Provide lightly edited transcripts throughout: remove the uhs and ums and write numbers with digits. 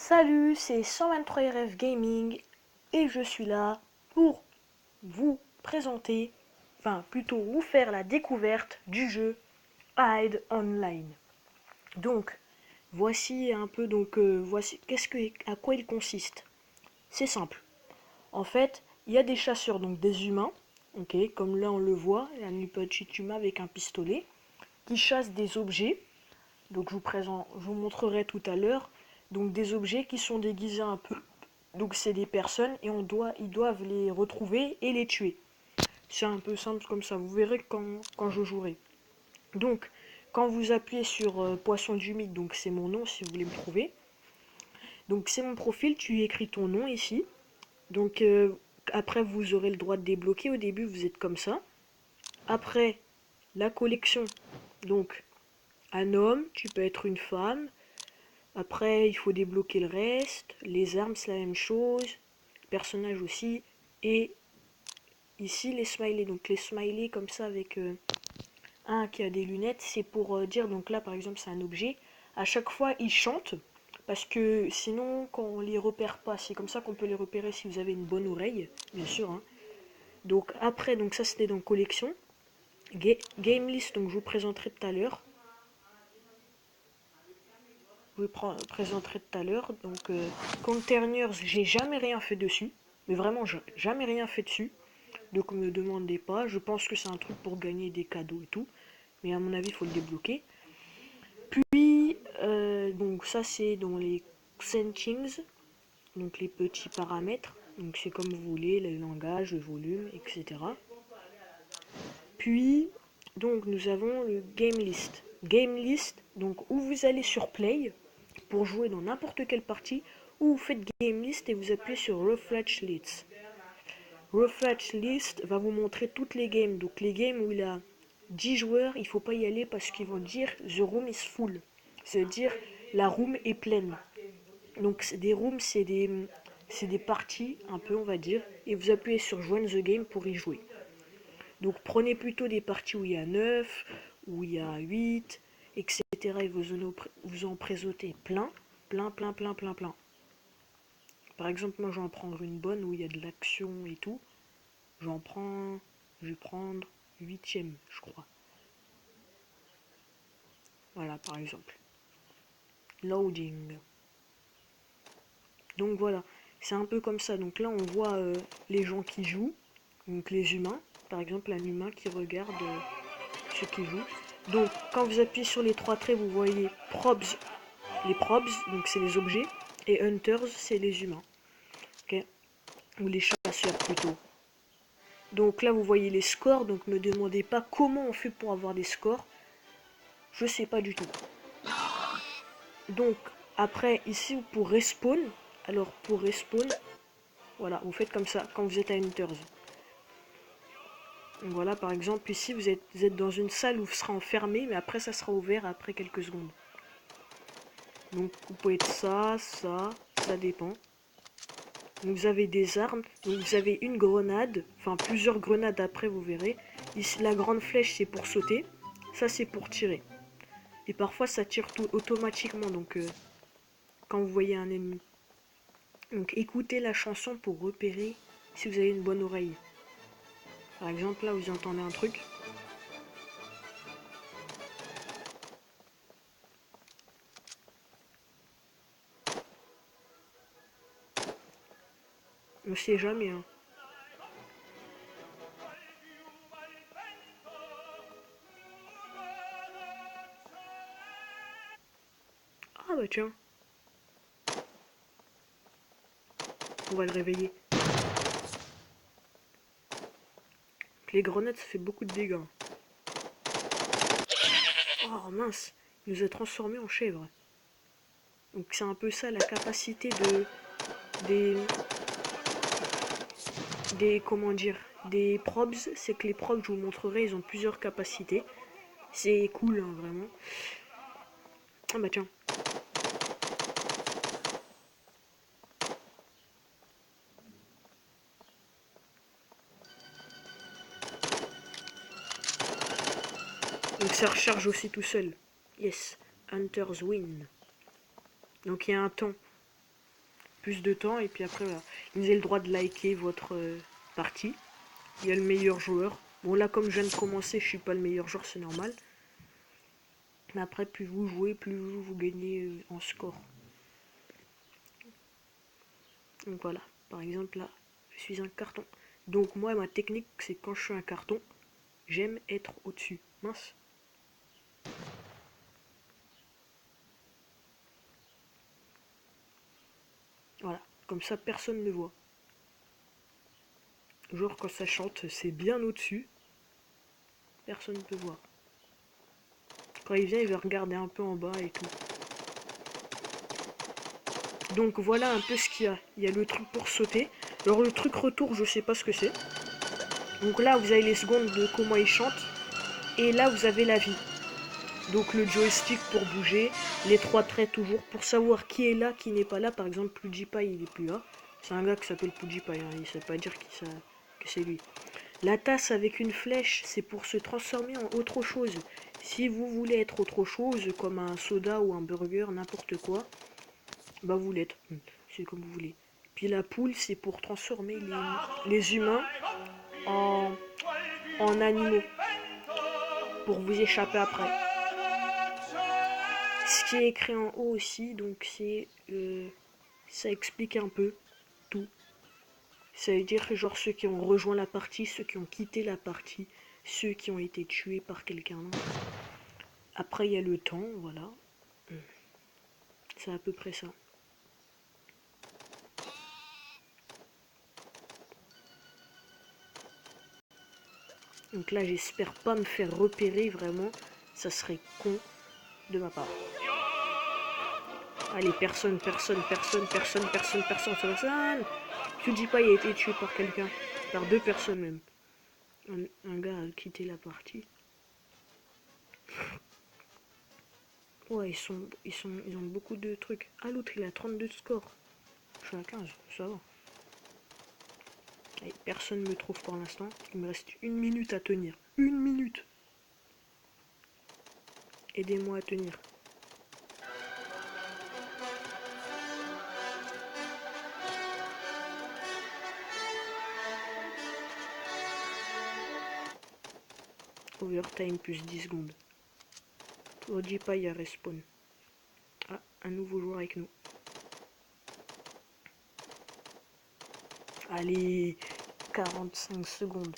Salut, c'est 123RF Gaming et je suis là pour vous présenter, enfin plutôt vous faire la découverte du jeu Hide Online. Donc, voici un peu voici à quoi il consiste. C'est simple. En fait, il y a des chasseurs, donc des humains, ok, comme là on le voit, il y a un petit humain avec un pistolet qui chasse des objets. Donc je vous montrerai tout à l'heure. Donc des objets qui sont déguisés un peu. Donc c'est des personnes et ils doivent les retrouver et les tuer. C'est un peu simple comme ça. Vous verrez quand je jouerai. Donc quand vous appuyez sur poisson du mythe, donc c'est mon nom si vous voulez me trouver. Donc c'est mon profil. Tu écris ton nom ici. Donc après vous aurez le droit de débloquer. Au début vous êtes comme ça. Après la collection. Donc un homme, tu peux être une femme. Après, il faut débloquer le reste. Les armes, c'est la même chose. Les personnages aussi. Et ici, les smileys. Donc, les smileys comme ça avec un qui a des lunettes, c'est pour dire, donc là, par exemple, c'est un objet. À chaque fois, il chante. Parce que sinon, quand on les repère pas, c'est comme ça qu'on peut les repérer si vous avez une bonne oreille, bien sûr. Hein. Donc, après, donc ça, c'était dans collection. Game list, donc je vous présenterai tout à l'heure. Je vous présenterai tout à l'heure. Donc, Containers, j'ai jamais rien fait dessus. Mais vraiment, jamais rien fait dessus. Donc, me demandez pas. Je pense que c'est un truc pour gagner des cadeaux et tout. Mais à mon avis, il faut le débloquer. Puis, donc ça, c'est dans les settings. Donc, les petits paramètres. Donc, c'est comme vous voulez, le langage, le volume, etc. Puis, donc, nous avons le game list. Game list, donc, où vous allez sur play pour jouer dans n'importe quelle partie, ou vous faites game list et vous appuyez sur refresh list. Refresh list va vous montrer toutes les games. Donc les games où il y a 10 joueurs, il ne faut pas y aller parce qu'ils vont dire the room is full. C'est-à-dire la room est pleine. Donc des rooms, c'est des parties un peu on va dire. Et vous appuyez sur join the game pour y jouer. Donc prenez plutôt des parties où il y a 9, où il y a 8, etc. Et vous en présentez plein. Plein. Par exemple, moi je vais en prendre une bonne où il y a de l'action et tout. Je vais prendre 8ème, je crois. Voilà, par exemple. Loading. Donc voilà, c'est un peu comme ça. Donc là, on voit les gens qui jouent, donc les humains. Par exemple, un humain qui regarde ceux qui jouent. Donc, quand vous appuyez sur les trois traits, vous voyez probs, les probs, donc c'est les objets, et hunters, c'est les humains. Ok, ou les chasseurs plutôt. Donc là, vous voyez les scores. Donc ne me demandez pas comment on fait pour avoir des scores. Je sais pas du tout. Donc après, ici, pour respawn. Alors pour respawn, voilà, vous faites comme ça quand vous êtes à Hunters. Donc voilà, par exemple, ici, vous êtes dans une salle où vous serez enfermé, mais après, ça sera ouvert après quelques secondes. Donc vous pouvez être ça dépend. Donc, vous avez des armes, donc vous avez une grenade, enfin plusieurs grenades après, vous verrez. Ici, la grande flèche, c'est pour sauter. Ça, c'est pour tirer. Et parfois, ça tire tout automatiquement, donc quand vous voyez un ennemi. Donc, écoutez la chanson pour repérer si vous avez une bonne oreille. Par exemple, là, vous entendez un truc. On sait jamais, hein. Ah bah tiens, on va le réveiller. Les grenades, ça fait beaucoup de dégâts. Oh mince, il nous a transformé en chèvre. Donc c'est un peu ça la capacité des comment dire, des probs, c'est que les probs, je vous montrerai, ils ont plusieurs capacités. C'est cool, hein, vraiment. Ah bah tiens. Donc ça recharge aussi tout seul. Yes, Hunters win. Donc il y a un temps. plus de temps. Et puis après, voilà. Vous avez le droit de liker votre partie. Il y a le meilleur joueur. Bon, là, comme je viens de commencer, je suis pas le meilleur joueur, c'est normal. Mais après, plus vous jouez, plus vous gagnez en score. Donc voilà. Par exemple, là, je suis un carton. Donc moi, ma technique, c'est quand je suis un carton, j'aime être au-dessus. Mince. Voilà. Comme ça, personne ne voit. Genre, quand ça chante, c'est bien au-dessus. Personne ne peut voir. Quand il vient, il va regarder un peu en bas et tout. Donc voilà un peu ce qu'il y a. Il y a le truc pour sauter. Alors le truc retour, je sais pas ce que c'est. Donc là, vous avez les secondes de comment il chante. Et là, vous avez la vie. Donc le joystick pour bouger. Les trois traits toujours pour savoir qui est là, qui n'est pas là. Par exemple, PewDiePie, il est plus là. C'est un gars qui s'appelle PewDiePie. Hein. Il ne sait pas dire que c'est lui. La tasse avec une flèche, c'est pour se transformer en autre chose. Si vous voulez être autre chose, comme un soda ou un burger, n'importe quoi, bah vous l'êtes. C'est comme vous voulez. Puis la poule, c'est pour transformer les humains en animaux. Pour vous échapper après. Ce qui est écrit en haut aussi, donc c'est... ça explique un peu tout. Ça veut dire que genre ceux qui ont rejoint la partie, ceux qui ont quitté la partie, ceux qui ont été tués par quelqu'un. Après il y a le temps, voilà. C'est à peu près ça. Donc là j'espère pas me faire repérer vraiment. Ça serait con de ma part. Allez, personne. PewDiePie a été tué par quelqu'un. Par deux personnes même. Un gars a quitté la partie. Ouais, ils ont beaucoup de trucs. Ah, l'autre, il a 32 de score. Je suis à 15, ça va. Allez, personne ne me trouve pour l'instant. Il me reste 1 minute à tenir. 1 minute. Aidez-moi à tenir. Overtime plus 10 secondes. PewDiePie à respawn. Ah, un nouveau joueur avec nous. Allez, 45 secondes.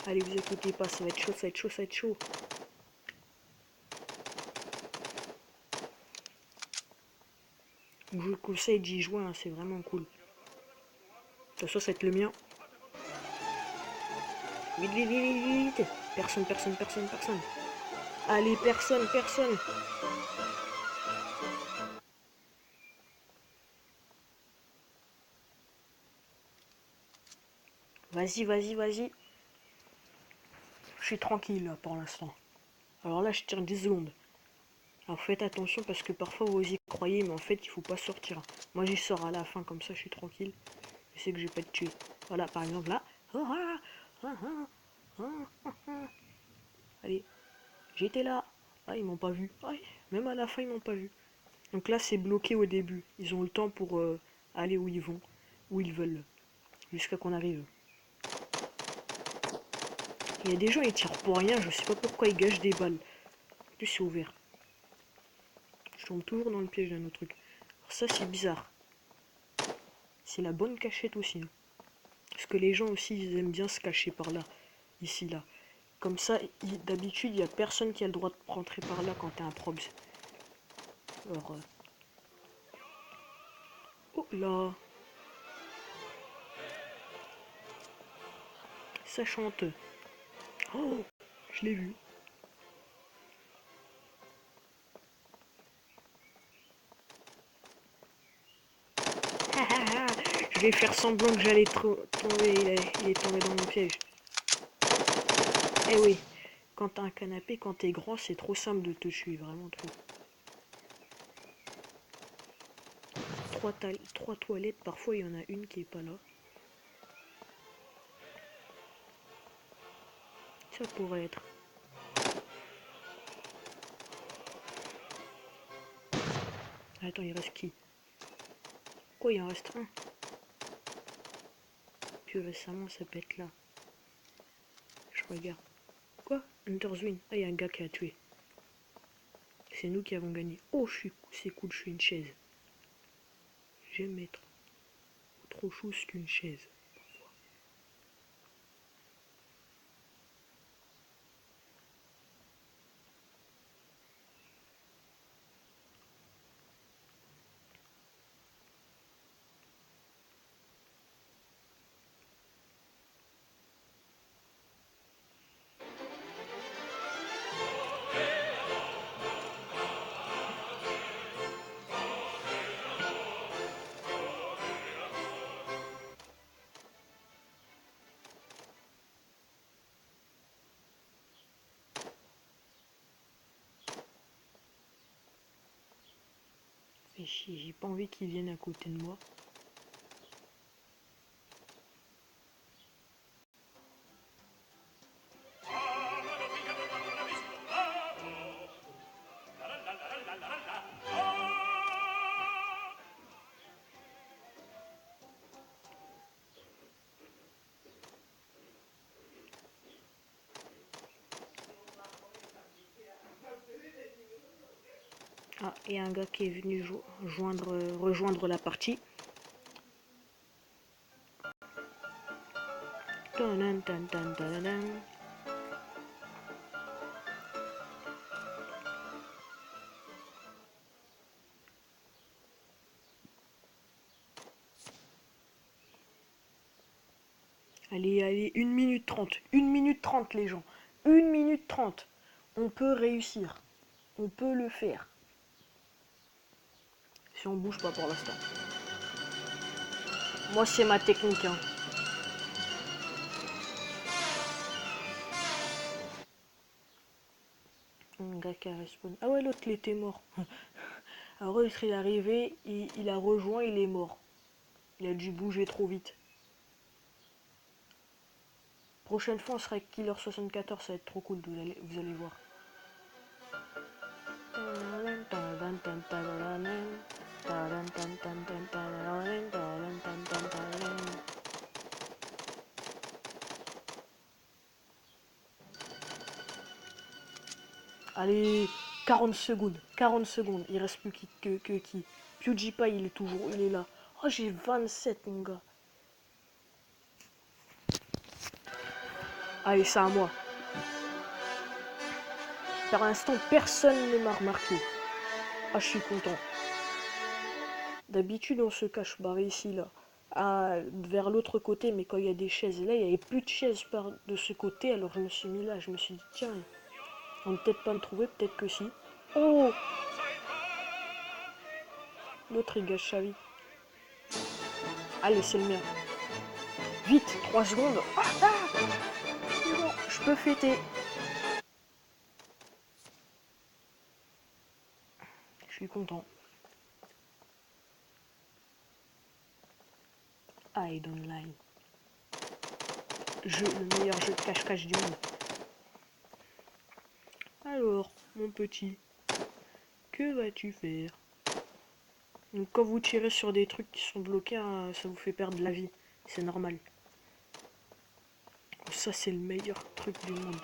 Allez, vous inquiétez pas, ça va être chaud, ça va être chaud, ça va être chaud. Je vous conseille d'y jouer, hein, c'est vraiment cool. De toute façon, ça va être le mien. Vite, vite, vite, vite, vite. Personne. Allez, personne. Vas-y. Je suis tranquille là pour l'instant. Alors là, je tire 10 secondes. Alors faites attention parce que parfois vous y croyez, mais en fait, il faut pas sortir. Moi, j'y sors à la fin, comme ça, je suis tranquille. Je sais que je vais pas être tué. Voilà, par exemple là. Allez, j'étais là. Ah, ils m'ont pas vu. Ah, même à la fin, ils m'ont pas vu. Donc là, c'est bloqué au début. Ils ont le temps pour aller où ils vont, où ils veulent, jusqu'à qu'on arrive. Il y a des gens, ils tirent pour rien. Je sais pas pourquoi ils gâchent des balles. En plus, c'est ouvert. Je tombe toujours dans le piège d'un autre truc. Alors ça, c'est bizarre. C'est la bonne cachette aussi. Hein. Parce que les gens aussi, ils aiment bien se cacher par là. Ici, là. Comme ça, d'habitude, il n'y a personne qui a le droit de rentrer par là quand t'es un probs. Alors... Oh là. Ça chante. Oh, je l'ai vu. Je vais faire semblant que j'allais tomber. Il est tombé dans mon piège. Eh oui, quand t'as un canapé, quand t'es grand, c'est trop simple de te tuer, vraiment trop. Trois toilettes, parfois il y en a une qui est pas là. Ça pourrait être. Attends, il reste qui? Quoi, il en reste un? Plus récemment, ça peut être là. Je regarde. Quoi? Hunter's Win. Ah, il y a un gars qui a tué. C'est nous qui avons gagné. Oh, c'est cool, je suis une chaise. J'aime être autre chose qu'une chaise. Fais chier, j'ai pas envie qu'ils viennent à côté de moi. Ah, il y a un gars qui est venu rejoindre la partie. Tan, tan, tan, tan, tan. Allez, allez, 1 minute 30. 1 minute 30, les gens. 1 minute 30. On peut réussir. On peut le faire. Si on bouge pas pour l'instant. Moi, c'est ma technique. Hein. Un gars qui a respawn. Ah ouais, l'autre, il était mort. Alors, il est arrivé, il a rejoint, il est mort. Il a dû bouger trop vite. Prochaine fois, on sera avec Killer 74, ça va être trop cool, vous allez voir. Allez, 40 secondes, 40 secondes, il reste plus que qui. PewDiePie, il est là. Oh, j'ai 27, mon gars. Allez, c'est à moi. Pour l'instant, personne ne m'a remarqué. Ah, je suis content. D'habitude, on se cache barré ici, là. Vers l'autre côté, mais quand il y a des chaises là, il n'y avait plus de chaises de ce côté, alors je me suis mis là. Je me suis dit, tiens, on ne peut-être pas me trouver, peut-être que si. Oh! L'autre, il gâche sa vie. Allez, c'est le mien. Vite, 3 secondes. Ah, bon, je peux fêter. Je suis content. Hide Online. Le meilleur jeu de cache-cache du monde. Alors, mon petit, que vas-tu faire? Donc quand vous tirez sur des trucs qui sont bloqués, hein, ça vous fait perdre de la vie. C'est normal. Ça, c'est le meilleur truc du monde.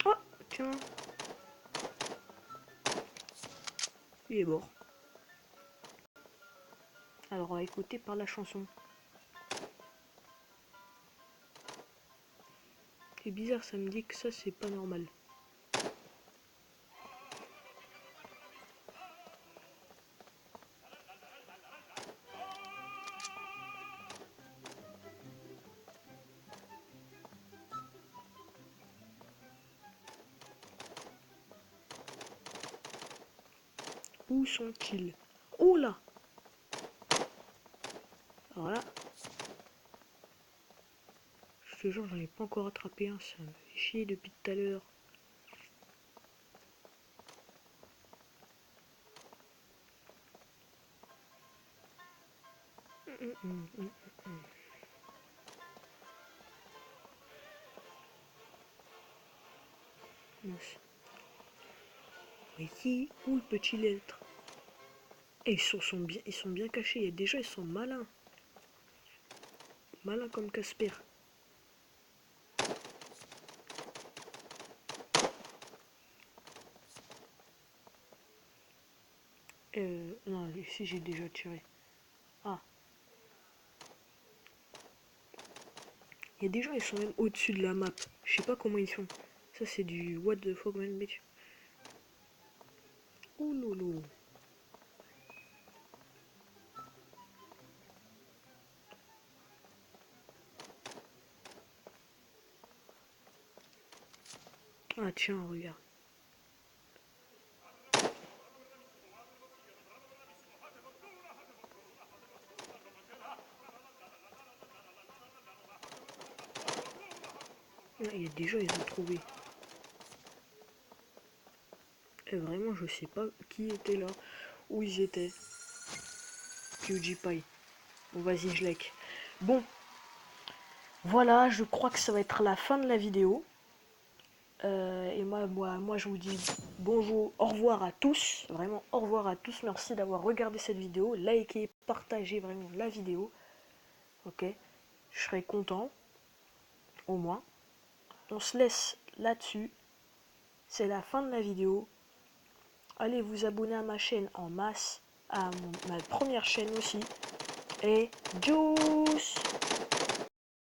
Oh, tiens. Il est mort. Alors, on va écouter par la chanson. C'est bizarre, ça me dit que ça, c'est pas normal. Où sont-ils? Oh là! Voilà. Je te jure, j'en ai pas encore attrapé un, ça me fait chier depuis tout à l'heure. mince. Mais qui? Où le petit lettre? Et ils sont bien cachés. Et déjà, ils sont malins. Malins comme Casper. Non, ici j'ai déjà tiré. Ah. Il y a des gens, ils sont même au-dessus de la map. Je sais pas comment ils font. Ça, c'est du what the fuck, man, bitch. Ouh lolo. Ah, tiens, regarde. Ah, il y a des gens, ils ont trouvé. Et vraiment, je sais pas qui était là. Où ils étaient. PewDiePie. Bon, vas-y, je like. Bon, voilà, je crois que ça va être la fin de la vidéo. Et moi, je vous dis bonjour, au revoir à tous. Vraiment, au revoir à tous. Merci d'avoir regardé cette vidéo. Likez, partagez vraiment la vidéo. Ok, je serai content. Au moins. On se laisse là-dessus. C'est la fin de la vidéo. Allez vous abonner à ma chaîne en masse. À ma première chaîne aussi. Et tchuss!